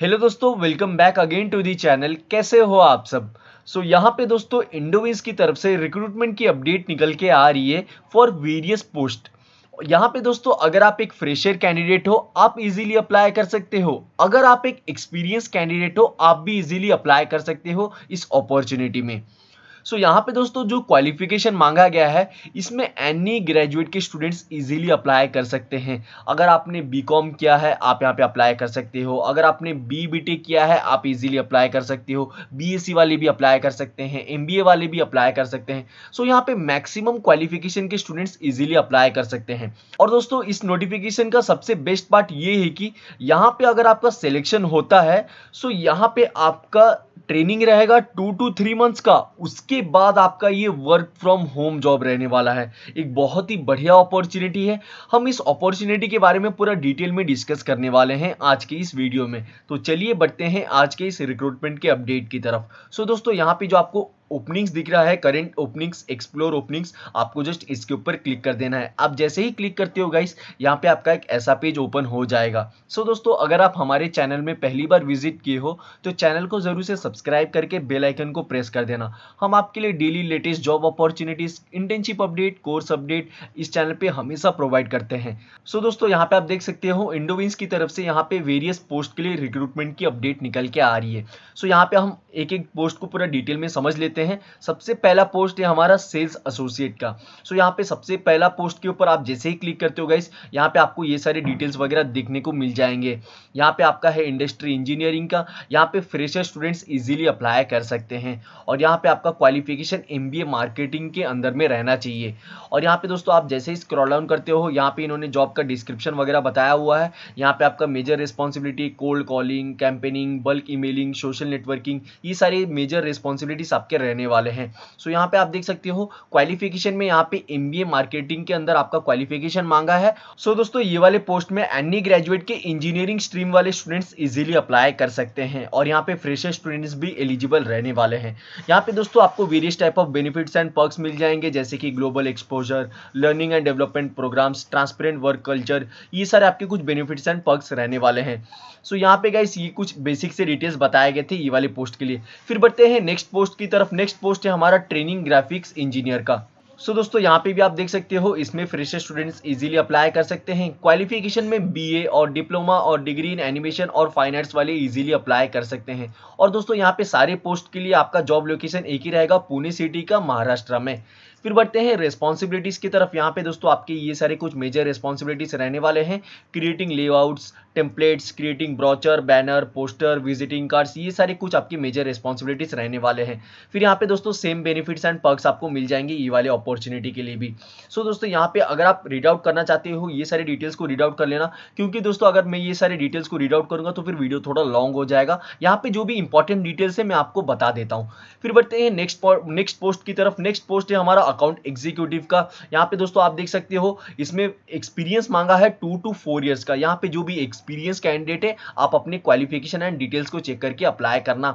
Hello दोस्तों, welcome back again to the channel. कैसे हो आप सब। यहाँ पे दोस्तों इंडोविज की तरफ से रिक्रूटमेंट की अपडेट निकल के आ रही है फॉर वेरियस पोस्ट। यहाँ पे दोस्तों अगर आप एक फ्रेशर कैंडिडेट हो आप इजीली अप्लाई कर सकते हो। अगर आप एक एक्सपीरियंस कैंडिडेट हो आप भी इजीली अप्लाई कर सकते हो इस अपॉर्चुनिटी में। यहाँ पे दोस्तों जो क्वालिफिकेशन मांगा गया है इसमें एनी ग्रेजुएट के स्टूडेंट्स इजीली अप्लाई कर सकते हैं। अगर आपने बीकॉम किया है आप यहाँ पे अप्लाई कर सकते हो। अगर आपने बीटेक किया है आप इजीली अप्लाई कर सकते हो। बीएससी वाले भी अप्लाई कर सकते हैं, एमबीए वाले भी अप्लाई कर सकते हैं। यहाँ पे मैक्सिमम क्वालिफिकेशन के स्टूडेंट्स इजीली अप्लाई कर सकते हैं। और दोस्तों इस नोटिफिकेशन का सबसे बेस्ट पार्ट ये है कि यहाँ पे अगर आपका सिलेक्शन होता है यहाँ पे आपका ट्रेनिंग रहेगा 2 to 3 मंथ्स का। उसके बाद आपका ये वर्क फ्रॉम होम जॉब रहने वाला है। एक बहुत ही बढ़िया अपॉर्चुनिटी है। हम इस अपॉर्चुनिटी के बारे में पूरा डिटेल में डिस्कस करने वाले हैं आज के इस वीडियो में। तो चलिए बढ़ते हैं आज के इस रिक्रूटमेंट के अपडेट की तरफ। दोस्तों यहाँ पे जो आपको ओपनिंग्स दिख रहा है, करंट ओपनिंग्स, एक्सप्लोर ओपनिंग्स, आपको जस्ट इसके ऊपर क्लिक कर देना है। आप जैसे ही क्लिक करते हो गाइस यहाँ पे आपका एक ऐसा पेज ओपन हो जाएगा। दोस्तों अगर आप हमारे चैनल में पहली बार विजिट किए हो तो चैनल को जरूर से सब्सक्राइब करके बेल आइकन को प्रेस कर देना। हम आपके लिए daily latest job opportunities, internship update, course update इस चैनल पे हमेशा प्रोवाइड करते हैं। दोस्तों यहाँ पे आप देख सकते हो इंडोविंस की तरफ से यहाँ पे वेरियस पोस्ट के लिए रिक्रूटमेंट की अपडेट निकल के आ रही है। यहाँ पे हम एक एक पोस्ट को पूरा डिटेल में समझ लेते हैं। सबसे पहला पोस्ट है हमारा सेल्स एसोसिएट का। यहाँ पे सबसे पहला पोस्ट के ऊपर आप जैसे ही क्लिक करते हो गाइस यहाँ पे आपको ये सारे डिटेल्स वगैरह देखने को मिल जाएंगे। यहाँ पे आपका है इंडस्ट्री इंजीनियरिंग का। यहाँ पे फ्रेशर स्टूडेंट्स इजीली अप्लाई कर सकते हैं। और यहाँ पे आपका क्वालिफिकेशन एमबीए मार्केटिंग के अंदर में रहना चाहिए। और यहाँ पे दोस्तों आप जैसे ही स्क्रॉल डाउन करते हो यहाँ पे इन्होंने जॉब का डिस्क्रिप्शन वगैरह बताया हुआ है। यहाँ पे आपका major responsibility cold calling, campaigning, bulk emailing, social networking, ये सारे मेजर रिस्पॉन्सिबिलिटीज आपके रहने वाले हैं। यहाँ पे आप देख सकते हो क्वालिफिकेशन में यहाँ पे एमबीए मार्केटिंग के अंदर आपका क्वालिफिकेशन मांगा है। दोस्तों ये वाले पोस्ट में एनी ग्रेजुएट के इंजीनियरिंग स्ट्रीम वाले स्टूडेंट्स इजीली अप्लाई कर सकते हैं। और यहाँ पे फ्रेशर स्टूडेंट्स भी एलिजिबल रहने वाले हैं। यहाँ पे दोस्तों आपको various type of benefits and perks मिल जाएंगे जैसे कि global exposure, learning and development programmes, transparent work culture, ये सारे आपके कुछ बेनिफिट्स एंड पर्क्स रहने वाले हैं। यहाँ पे गाइस ये कुछ बेसिक से डिटेल्स बताए गए थे ये वाले पोस्ट के लिए। फिर बढ़ते हैं नेक्स्ट पोस्ट की तरफ। नेक्स्ट पोस्ट है हमारा ट्रेनिंग ग्राफिक्स इंजीनियर का। दोस्तों यहाँ पे भी आप देख सकते हो इसमें फ्रेशर स्टूडेंट्स इजीली अप्लाई कर सकते हैं। क्वालिफिकेशन में बीए और डिप्लोमा और डिग्री इन एनिमेशन और फाइन आर्ट्स वाले इजीली अप्लाई कर सकते हैं। और दोस्तों यहाँ पे सारे पोस्ट के लिए आपका जॉब लोकेशन एक ही रहेगा, पुणे सिटी का, महाराष्ट्र में। फिर बढ़ते हैं रेस्पॉन्सिबिलिटीज की तरफ। यहाँ पे दोस्तों आपके ये सारे कुछ मेजर रेस्पॉन्सिबिलिटीज रहने वाले हैं। Creating layouts, templates, creating brochure, banner, poster, visiting cards, ये सारे कुछ आपकी मेजर रेस्पॉन्सिबिलिटीज रहने वाले हैं। फिर यहाँ पे दोस्तों सेम बेनिफिट्स एंड पर्क्स आपको मिल जाएंगे ये वाले अपॉर्चुनिटी के लिए भी। दोस्तों यहाँ पे अगर आप रीड आउट करना चाहते हो ये सारी डिटेल्स को रीड आउट कर लेना, क्योंकि दोस्तों अगर मैं ये सारे डिटेल्स को रीड आउट करूंगा तो फिर वीडियो थोड़ा लॉन्ग हो जाएगा। यहाँ पे जो भी इंपॉर्टेंट डिटेल्स है मैं आपको बता देता हूँ। फिर बढ़ते हैं नेक्स्ट पोस्ट की तरफ। नेक्स्ट पोस्ट है हमारा अकाउंट एग्जीक्यूटिव का। यहाँ पे दोस्तों आप देख सकते हो इसमें एक्सपीरियंस मांगा है 2 to 4 ईयर्स का। यहाँ पे जो भी एक्सपीरियंस कैंडिडेट है आप अपने क्वालिफिकेशन एंड डिटेल्स को चेक करके अप्लाई करना।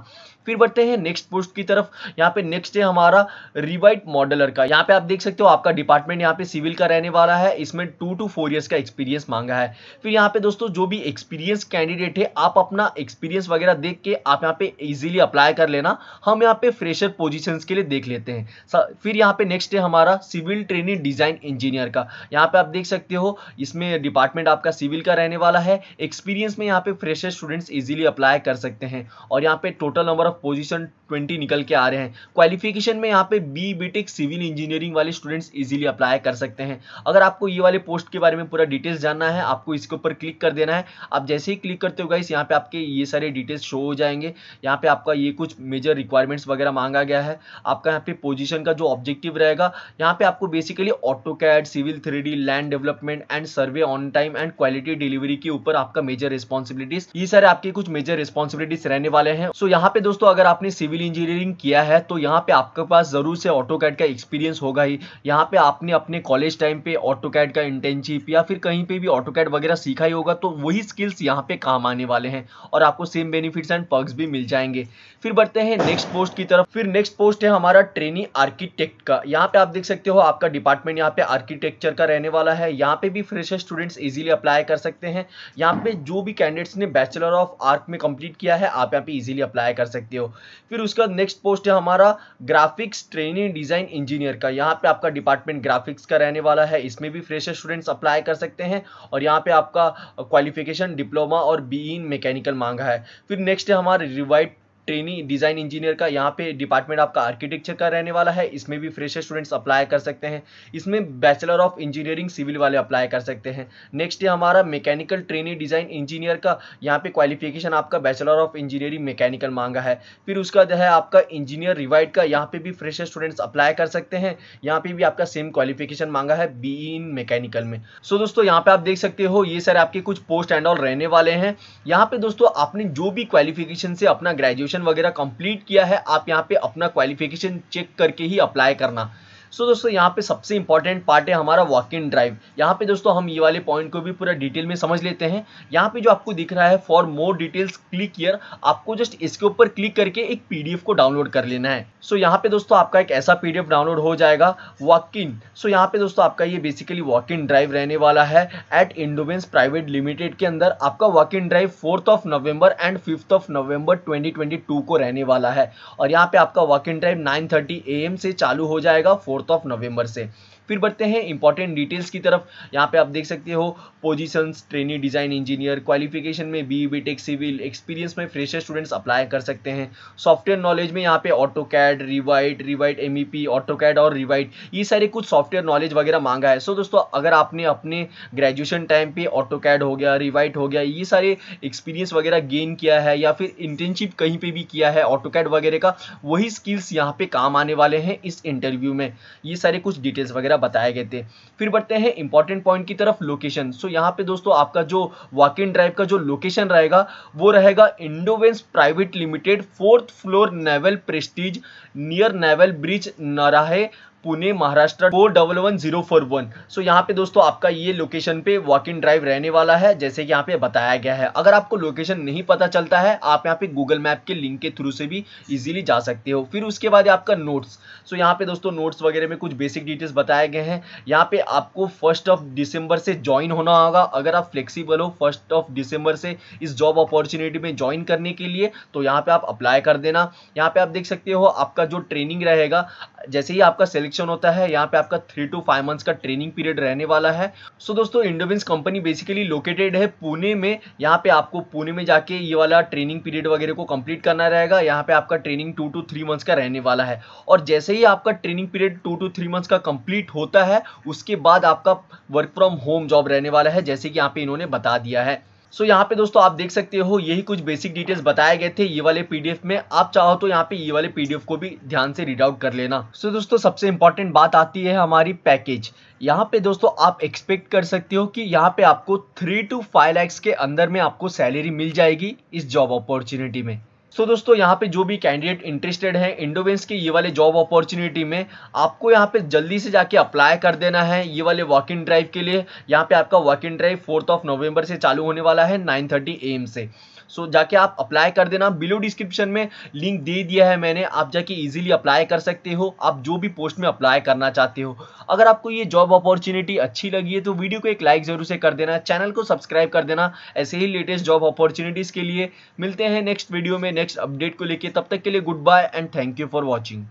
फिर बढ़ते हैं नेक्स्ट पोस्ट की तरफ। यहाँ पे नेक्स्ट है हमारा रिवाइट मॉडलर का। यहाँ पे आप देख सकते हो आपका डिपार्टमेंट यहाँ पे सिविल का रहने वाला है। इसमें 2 to 4 ईयर्स का एक्सपीरियंस मांगा है। फिर यहाँ पे दोस्तों जो भी एक्सपीरियंस कैंडिडेट है आप अपना एक्सपीरियंस वगैरह देख के आप यहाँ पे इजीली अप्लाई कर लेना। हम यहाँ पे फ्रेशर पोजीशंस के लिए देख लेते हैं। फिर यहाँ पे नेक्स्ट है हमारा सिविल ट्रेनिंग डिजाइन इंजीनियर का। यहाँ पे आप देख सकते हो इसमें डिपार्टमेंट आपका सिविल का रहने वाला है। एक्सपीरियंस में यहाँ पे फ्रेशर स्टूडेंट्स इजीली अप्लाई कर सकते हैं। और यहाँ पे टोटल नंबर ऑफ पोजीशन 20 निकल के आ रहे हैं। क्वालिफिकेशन में यहाँ पे बीटेक सिविल इंजीनियरिंग वाले स्टूडेंट्स इजीली अप्लाई कर सकते हैं। अगर आपको ये वाले पोस्ट के बारे में पूरा डिटेल्स जानना है आपको इसके ऊपर क्लिक कर देना है। आप जैसे ही क्लिक करते हो गाइस यहाँ पे आपके ये सारे डिटेल्स शो हो जाएंगे। यहाँ पे आपका ये कुछ मेजर रिक्वायरमेंट्स वगैरह मांगा गया है। आपका यहाँ पे पोजीशन का जो ऑब्जेक्टिव रहेगा यहाँ पे आपको basically AutoCAD, civil 3D, land development and survey on time and quality delivery के ऊपर आपका मेजर रिस्पॉन्सिबिलिटीज, ये सारे आपके कुछ मेजर रिस्पॉन्सिबिलिटीज रहने वाले हैं। यहाँ पे दोस्तों अगर आपने सिविल इंजीनियरिंग किया है तो यहाँ पे आपके पास जरूर से ऑटोकैड का एक्सपीरियंस होगा ही। यहाँ पे आपने अपने कॉलेज टाइम पे ऑटोकैड का इंटर्नशिप या फिर कहीं पे भी ऑटोकैड वगैरह सीखा ही होगा, तो वही स्किल्स यहाँ पे काम आने वाले हैं और आपको सेम बेनिफिट्स एंड पर्क्स भी मिल जाएंगे। फिर बढ़ते हैं नेक्स्ट पोस्ट की तरफ। फिर नेक्स्ट पोस्ट है हमारा ट्रेनी आर्किटेक्ट का। यहाँ यहाँ पे आप देख सकते हो आपका डिपार्टमेंट यहाँ पे आर्किटेक्चर का रहने वाला है। यहाँ पे भी फ्रेशर स्टूडेंट्स इजीली अप्लाई कर सकते हैं। यहाँ पे जो भी कैंडिडेट्स ने बैचलर ऑफ आर्ट में कंप्लीट किया है, आप यहाँ पे इजीली अप्लाई कर सकते हो। फिर उसका नेक्स्ट पोस्ट है हमारा ग्राफिक्स ट्रेनिंग डिजाइन इंजीनियर का। यहाँ पे आपका डिपार्टमेंट ग्राफिक्स का रहने वाला है, इसमें भी फ्रेशर स्टूडेंट्स अप्लाई कर सकते हैं। और यहाँ पे आपका क्वालिफिकेशन डिप्लोमा और बी इन मैकेनिकल मांगा है। फिर नेक्स्ट है हमारा रिवाइड ट्रेनिंग डिजाइन इंजीनियर का। यहाँ पे डिपार्टमेंट आपका आर्किटेक्चर का रहने वाला है, इसमें भी फ्रेशर स्टूडेंट्स अप्लाई कर सकते हैं। इसमें बैचलर ऑफ इंजीनियरिंग सिविल वाले अप्लाई कर सकते हैं। नेक्स्ट है हमारा मैकेनिकल ट्रेनिंग डिजाइन इंजीनियर का। यहाँ पे क्वालिफिकेशन आपका बैचलर ऑफ इंजीनियरिंग मैकेनिकल मांगा है। फिर उसका जो है आपका इंजीनियर रिवाइड का, यहाँ पे भी फ्रेशर स्टूडेंट्स अप्लाई कर सकते हैं। यहाँ पे भी आपका सेम क्वालिफिकेशन मांगा है बी इन मैकेनिकल में। सो दोस्तों यहाँ पे आप देख सकते हो ये सारे आपके कुछ पोस्ट एंड ऑल रहने वाले हैं। यहाँ पे दोस्तों आपने जो भी क्वालिफिकेशन से अपना ग्रेजुएशन वगैरह कंप्लीट किया है, आप यहाँ पे अपना क्वालिफिकेशन चेक करके ही अप्लाई करना। सो दोस्तों यहाँ पे सबसे इंपॉर्टेंट पार्ट है हमारा वॉक इन ड्राइव। यहाँ पे दोस्तों हम ये वाले पॉइंट को भी पूरा डिटेल में समझ लेते हैं। यहाँ पे जो आपको दिख रहा है for more details click here, आपको जस्ट इसके ऊपर क्लिक करके एक पीडीएफ को डाउनलोड कर लेना है। सो यहाँ पे दोस्तों आपका एक ऐसा पीडीएफ डाउनलोड हो जाएगा वॉक इन। सो यहाँ पे दोस्तों आपका ये बेसिकली वॉक इन ड्राइव रहने वाला है एट इंडोवेंस प्राइवेट लिमिटेड के अंदर। आपका walk in drive 4 November and 5 नवंबर 2022 को रहने वाला है। और यहाँ पे आपका वॉक इन ड्राइव 9:30 AM से चालू हो जाएगा 4 नवंबर से। फिर बढ़ते हैं इंपॉर्टेंट डिटेल्स की तरफ। यहाँ पे आप देख सकते हो positions trainee design engineer, qualification में बी बीटेक सिविल, एक्सपीरियंस में फ्रेशर स्टूडेंट्स अप्लाई कर सकते हैं। सॉफ्टवेयर नॉलेज में यहाँ पे ऑटोकैड, रिवाइट एमईपी, ऑटोकैड और रिवाइट, ये सारे कुछ सॉफ्टवेयर नॉलेज वगैरह मांगा है। सो दोस्तों अगर आपने अपने ग्रेजुएशन टाइम पे ऑटोकैड हो गया, रिवाइट हो गया, ये सारे एक्सपीरियंस वगैरह गेन किया है या फिर इंटर्नशिप कहीं पे भी किया है ऑटोकैड वगैरह का, वही स्किल्स यहाँ पे काम आने वाले हैं इस इंटरव्यू में। ये सारे कुछ डिटेल्स वगैरह बताए गए थे। फिर बढ़ते हैं इंपॉर्टेंट पॉइंट की तरफ, लोकेशन। सो यहाँ पे दोस्तों आपका जो वॉक इन ड्राइव का जो लोकेशन रहेगा वो रहेगा Indovance private limited, 4th floor, Naval Prestige, near Naval Bridge, Narhe, Pune, Maharashtra 411041। So यहाँ पे दोस्तों आपका ये लोकेशन पे वॉक इन ड्राइव रहने वाला है, जैसे कि यहाँ पे बताया गया है। अगर आपको लोकेशन नहीं पता चलता है, आप यहाँ पे गूगल मैप के लिंक के थ्रू से भी इजीली जा सकते हो। फिर उसके बाद आपका नोट्स। सो यहाँ पे दोस्तों नोट्स वगैरह में कुछ बेसिक डिटेल्स बताए गए हैं। यहाँ पे आपको 1 दिसंबर से ज्वाइन होना होगा। अगर आप फ्लेक्सिबल हो 1 दिसंबर से इस जॉब अपॉर्चुनिटी में ज्वाइन करने के लिए, तो यहाँ पे आप अप्लाई कर देना। यहाँ पे आप देख सकते हो आपका जो ट्रेनिंग रहेगा, जैसे ही आपका सिलेक्शन होता है, यहाँ पे आपका 3 to 5 मंथ्स का ट्रेनिंग पीरियड रहने वाला है। सो दोस्तों इंडोवेंस कंपनी बेसिकली लोकेटेड है पुणे में। यहाँ पे आपको पुणे में जाके ये वाला ट्रेनिंग पीरियड वगैरह को कंप्लीट करना रहेगा। यहाँ पे आपका ट्रेनिंग 2 to 3 मंथ्स का रहने वाला है। और जैसे ही आपका ट्रेनिंग पीरियड 2 to 3 मंथ्स का कंप्लीट होता है, उसके बाद आपका वर्क फ्रॉम होम जॉब रहने वाला है, जैसे कि यहाँ पे इन्होंने बता दिया है। सो यहाँ पे दोस्तों आप देख सकते हो यही कुछ बेसिक डिटेल्स बताए गए थे ये वाले पीडीएफ में। आप चाहो तो यहाँ पे ये वाले पीडीएफ को भी ध्यान से रीड आउट कर लेना। सो दोस्तों सबसे इंपॉर्टेंट बात आती है हमारी पैकेज। यहाँ पे दोस्तों आप एक्सपेक्ट कर सकते हो कि यहाँ पे आपको 3 to 5 lakhs के अंदर में आपको सैलरी मिल जाएगी इस जॉब अपॉर्चुनिटी में। सो दोस्तों यहाँ पे जो भी कैंडिडेट इंटरेस्टेड है इंडोवेंस के ये वाले जॉब अपॉर्चुनिटी में, आपको यहाँ पे जल्दी से जाके अप्लाई कर देना है ये वाले वॉक इन ड्राइव के लिए। यहाँ पे आपका वॉक इन ड्राइव 4 नवंबर से चालू होने वाला है 9:30 AM से। सो जाके आप अप्लाई कर देना। बिलो डिस्क्रिप्शन में लिंक दे दिया है मैंने, आप जाके इजीली अप्लाई कर सकते हो आप जो भी पोस्ट में अप्लाई करना चाहते हो। अगर आपको ये जॉब अपॉर्चुनिटी अच्छी लगी है तो वीडियो को एक लाइक जरूर से कर देना, चैनल को सब्सक्राइब कर देना ऐसे ही लेटेस्ट जॉब अपॉर्चुनिटीज के लिए। मिलते हैं नेक्स्ट वीडियो में नेक्स्ट अपडेट को लेके, तब तक के लिए goodbye and thank you for watching.